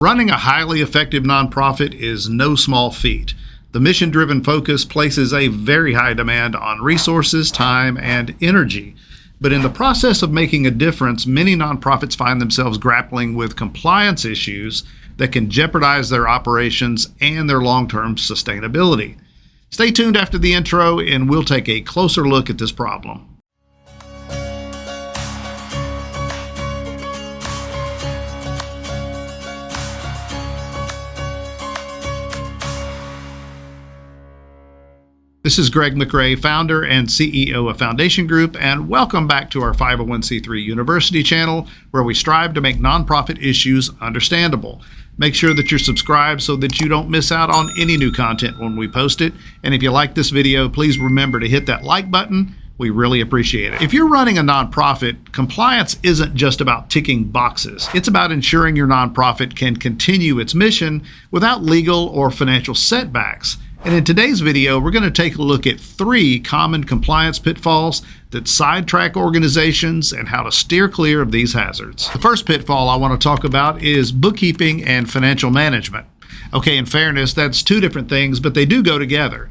Running a highly effective nonprofit is no small feat. The mission-driven focus places a very high demand on resources, time, and energy. But in the process of making a difference, many nonprofits find themselves grappling with compliance issues that can jeopardize their operations and their long-term sustainability. Stay tuned after the intro, and we'll take a closer look at this problem. This is Greg McRae, founder and CEO of Foundation Group, and welcome back to our 501c3 University channel, where we strive to make nonprofit issues understandable. Make sure that you're subscribed so that you don't miss out on any new content when we post it. And if you like this video, please remember to hit that like button. We really appreciate it. If you're running a nonprofit, compliance isn't just about ticking boxes. It's about ensuring your nonprofit can continue its mission without legal or financial setbacks. And in today's video, we're going to take a look at 3 common compliance pitfalls that sidetrack organizations and how to steer clear of these hazards. The first pitfall I want to talk about is bookkeeping and financial management. Okay, in fairness, that's 2 different things, but they do go together.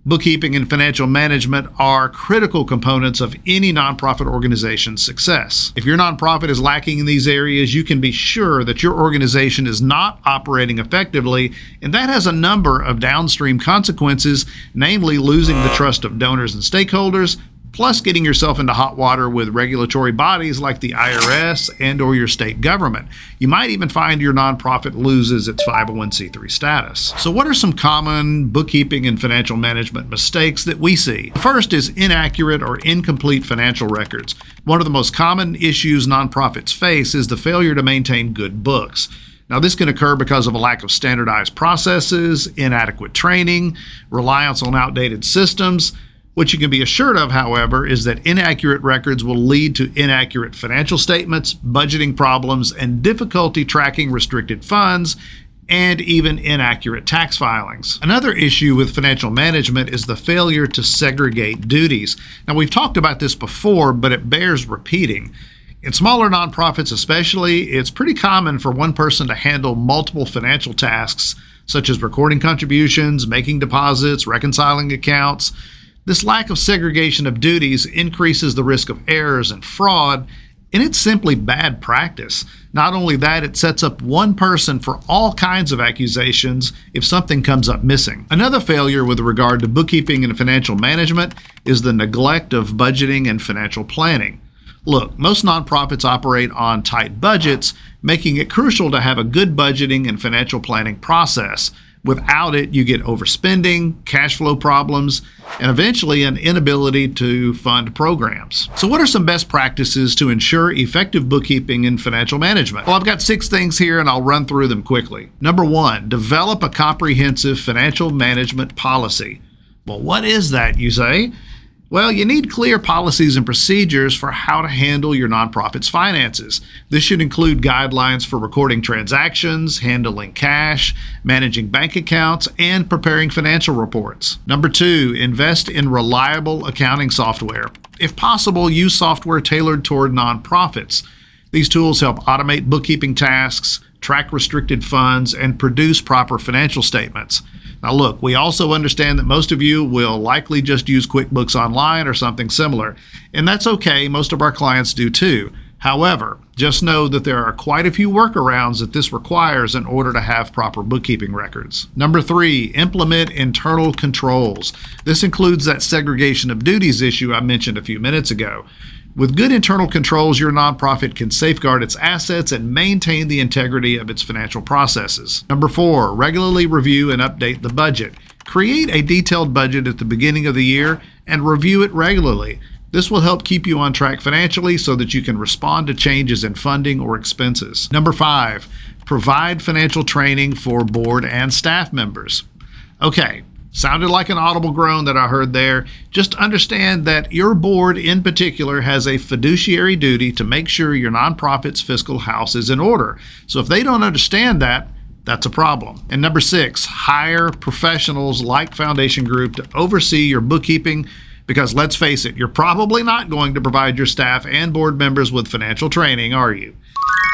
Bookkeeping and financial management are critical components of any nonprofit organization's success. If your nonprofit is lacking in these areas, you can be sure that your organization is not operating effectively, and that has a number of downstream consequences, namely losing the trust of donors and stakeholders, plus getting yourself into hot water with regulatory bodies like the IRS and or your state government. You might even find your nonprofit loses its 501c3 status. So what are some common bookkeeping and financial management mistakes that we see? The first is inaccurate or incomplete financial records. One of the most common issues nonprofits face is the failure to maintain good books. Now, this can occur because of a lack of standardized processes, inadequate training, reliance on outdated systems. What you can be assured of, however, is that inaccurate records will lead to inaccurate financial statements, budgeting problems, and difficulty tracking restricted funds, and even inaccurate tax filings. Another issue with financial management is the failure to segregate duties. Now, we've talked about this before, but it bears repeating. In smaller nonprofits especially, it's pretty common for one person to handle multiple financial tasks, such as recording contributions, making deposits, reconciling accounts. This lack of segregation of duties increases the risk of errors and fraud, and it's simply bad practice. Not only that, it sets up one person for all kinds of accusations if something comes up missing. Another failure with regard to bookkeeping and financial management is the neglect of budgeting and financial planning. Look, most nonprofits operate on tight budgets, making it crucial to have a good budgeting and financial planning process. Without it, you get overspending, cash flow problems, and eventually an inability to fund programs. So what are some best practices to ensure effective bookkeeping and financial management? Well, I've got 6 things here and I'll run through them quickly. Number 1, develop a comprehensive financial management policy. Well, what is that, you say? Well, you need clear policies and procedures for how to handle your nonprofit's finances. This should include guidelines for recording transactions, handling cash, managing bank accounts, and preparing financial reports. Number 2, invest in reliable accounting software. If possible, use software tailored toward nonprofits. These tools help automate bookkeeping tasks, track restricted funds, and produce proper financial statements. Now look, we also understand that most of you will likely just use QuickBooks Online or something similar, and that's okay, most of our clients do too. However, just know that there are quite a few workarounds that this requires in order to have proper bookkeeping records. Number 3, implement internal controls. This includes that segregation of duties issue I mentioned a few minutes ago. With good internal controls, your nonprofit can safeguard its assets and maintain the integrity of its financial processes. Number 4, regularly review and update the budget. Create a detailed budget at the beginning of the year and review it regularly. This will help keep you on track financially so that you can respond to changes in funding or expenses. Number 5, provide financial training for board and staff members. Okay. Sounded like an audible groan that I heard there. Just understand that your board in particular has a fiduciary duty to make sure your nonprofit's fiscal house is in order. So if they don't understand that, that's a problem. And number 6, hire professionals like Foundation Group to oversee your bookkeeping Because let's face it, you're probably not going to provide your staff and board members with financial training, are you?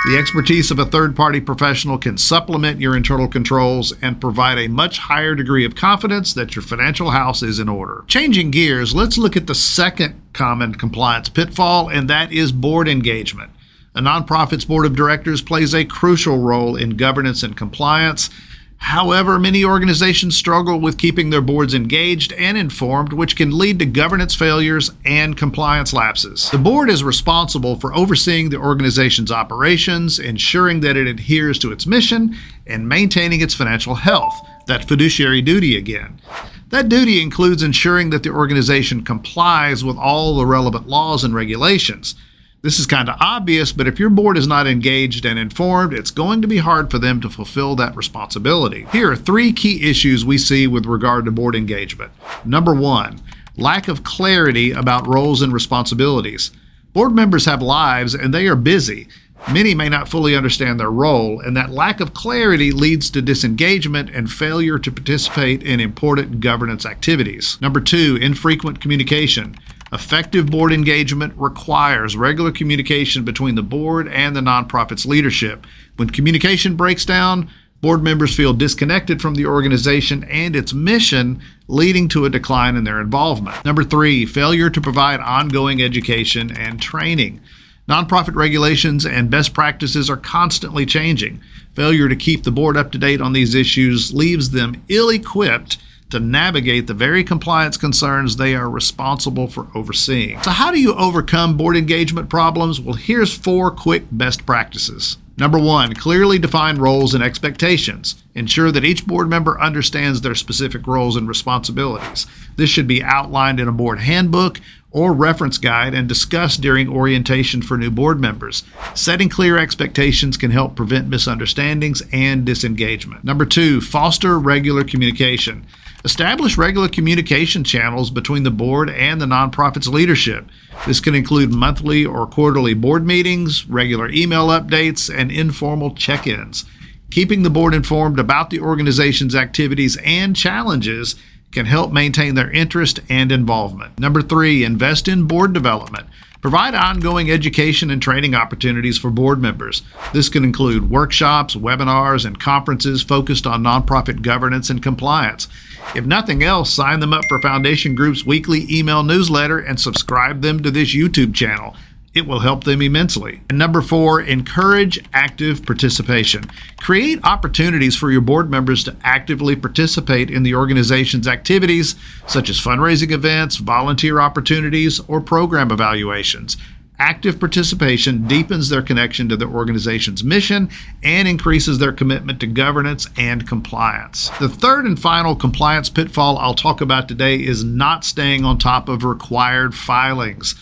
The expertise of a third-party professional can supplement your internal controls and provide a much higher degree of confidence that your financial house is in order. Changing gears, let's look at the second common compliance pitfall, and that is board engagement. A nonprofit's board of directors plays a crucial role in governance and compliance. However, many organizations struggle with keeping their boards engaged and informed, which can lead to governance failures and compliance lapses. The board is responsible for overseeing the organization's operations, ensuring that it adheres to its mission, and maintaining its financial health. That fiduciary duty again. That duty includes ensuring that the organization complies with all the relevant laws and regulations. This is kind of obvious, but if your board is not engaged and informed, it's going to be hard for them to fulfill that responsibility. Here are 3 key issues we see with regard to board engagement. Number 1, lack of clarity about roles and responsibilities. Board members have lives and they are busy. Many may not fully understand their role, and that lack of clarity leads to disengagement and failure to participate in important governance activities. Number 2, infrequent communication. Effective board engagement requires regular communication between the board and the nonprofit's leadership. When communication breaks down, board members feel disconnected from the organization and its mission, leading to a decline in their involvement. Number 3, failure to provide ongoing education and training. Nonprofit regulations and best practices are constantly changing. Failure to keep the board up to date on these issues leaves them ill-equipped to navigate the very compliance concerns they are responsible for overseeing. So how do you overcome board engagement problems? Well, here's 4 quick best practices. Number 1, clearly define roles and expectations. Ensure that each board member understands their specific roles and responsibilities. This should be outlined in a board handbook or reference guide and discussed during orientation for new board members. Setting clear expectations can help prevent misunderstandings and disengagement. Number 2, foster regular communication. Establish regular communication channels between the board and the nonprofit's leadership. This can include monthly or quarterly board meetings, regular email updates, and informal check-ins. Keeping the board informed about the organization's activities and challenges can help maintain their interest and involvement. Number 3, invest in board development. Provide ongoing education and training opportunities for board members. This can include workshops, webinars, and conferences focused on nonprofit governance and compliance. If nothing else, sign them up for Foundation Group's weekly email newsletter and subscribe them to this YouTube channel. It will help them immensely. And number 4, encourage active participation. Create opportunities for your board members to actively participate in the organization's activities, such as fundraising events, volunteer opportunities, or program evaluations. Active participation deepens their connection to the organization's mission and increases their commitment to governance and compliance. The third and final compliance pitfall I'll talk about today is not staying on top of required filings.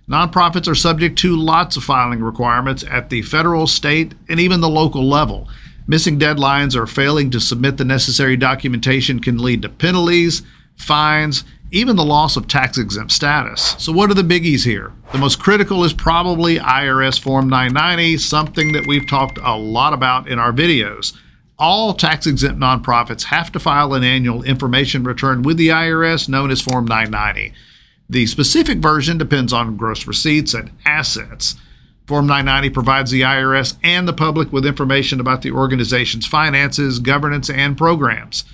Nonprofits are subject to lots of filing requirements at the federal, state, and even the local level. Missing deadlines or failing to submit the necessary documentation can lead to penalties, fines, even the loss of tax-exempt status. So what are the biggies here? The most critical is probably IRS Form 990, something that we've talked a lot about in our videos. All tax-exempt nonprofits have to file an annual information return with the IRS known as Form 990. The specific version depends on gross receipts and assets. Form 990 provides the IRS and the public with information about the organization's finances, governance, and programs.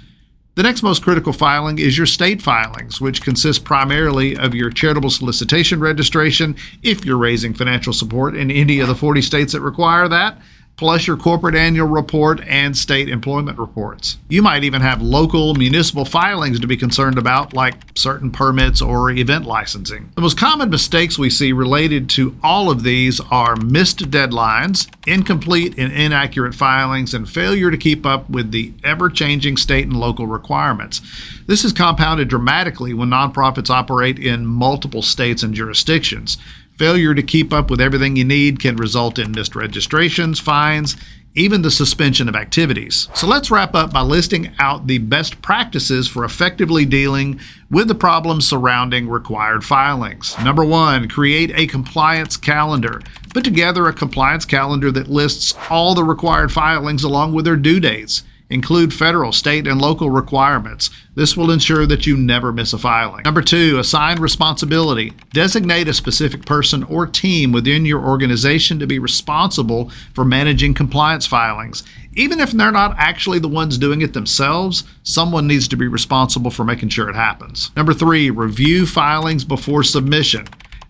The next most critical filing is your state filings, which consist primarily of your charitable solicitation registration, if you're raising financial support in any of the 40 states that require that, plus your corporate annual report and state employment reports. You might even have local municipal filings to be concerned about, like certain permits or event licensing. The most common mistakes we see related to all of these are missed deadlines, incomplete and inaccurate filings, and failure to keep up with the ever-changing state and local requirements. This is compounded dramatically when nonprofits operate in multiple states and jurisdictions. Failure to keep up with everything you need can result in missed registrations, fines, even the suspension of activities. So let's wrap up by listing out the best practices for effectively dealing with the problems surrounding required filings. Number 1, create a compliance calendar. Put together a compliance calendar that lists all the required filings along with their due dates. Include federal, state, and local requirements. This will ensure that you never miss a filing. Number 2, assign responsibility. Designate a specific person or team within your organization to be responsible for managing compliance filings. Even if they're not actually the ones doing it themselves, someone needs to be responsible for making sure it happens. Number 3, review filings before submission.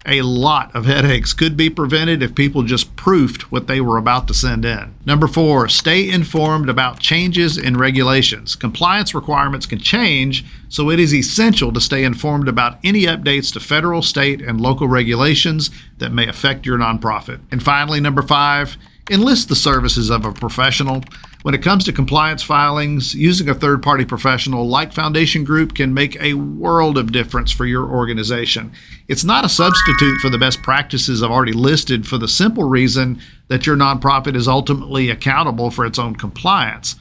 A lot of headaches could be prevented if people just proofed what they were about to send in. Number 4, stay informed about changes in regulations. Compliance requirements can change, so it is essential to stay informed about any updates to federal, state, and local regulations that may affect your nonprofit. And finally, number 5, enlist the services of a professional. When it comes to compliance filings, using a third-party professional like Foundation Group can make a world of difference for your organization. It's not a substitute for the best practices I've already listed, for the simple reason that your nonprofit is ultimately accountable for its own compliance.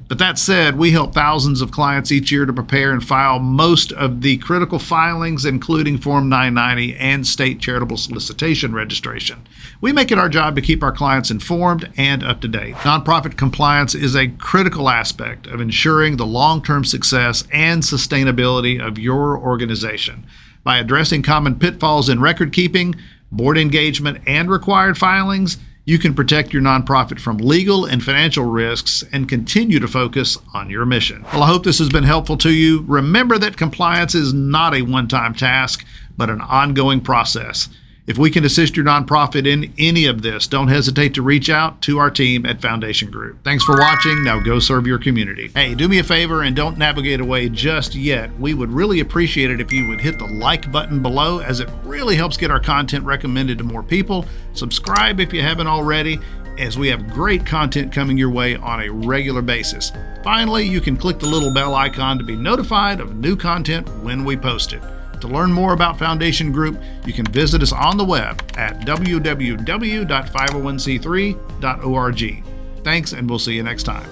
But that said, we help thousands of clients each year to prepare and file most of the critical filings, including Form 990 and state charitable solicitation registration. We make it our job to keep our clients informed and up to date. Nonprofit compliance is a critical aspect of ensuring the long-term success and sustainability of your organization. By addressing common pitfalls in record keeping, board engagement, and required filings, you can protect your nonprofit from legal and financial risks and continue to focus on your mission. Well, I hope this has been helpful to you. Remember that compliance is not a one-time task, but an ongoing process. If we can assist your nonprofit in any of this, don't hesitate to reach out to our team at Foundation Group. Thanks for watching. Now go serve your community. Hey, do me a favor and don't navigate away just yet. We would really appreciate it if you would hit the like button below, as it really helps get our content recommended to more people. Subscribe if you haven't already, as we have great content coming your way on a regular basis. Finally, you can click the little bell icon to be notified of new content when we post it. To learn more about Foundation Group, you can visit us on the web at www.501c3.org. Thanks, and we'll see you next time.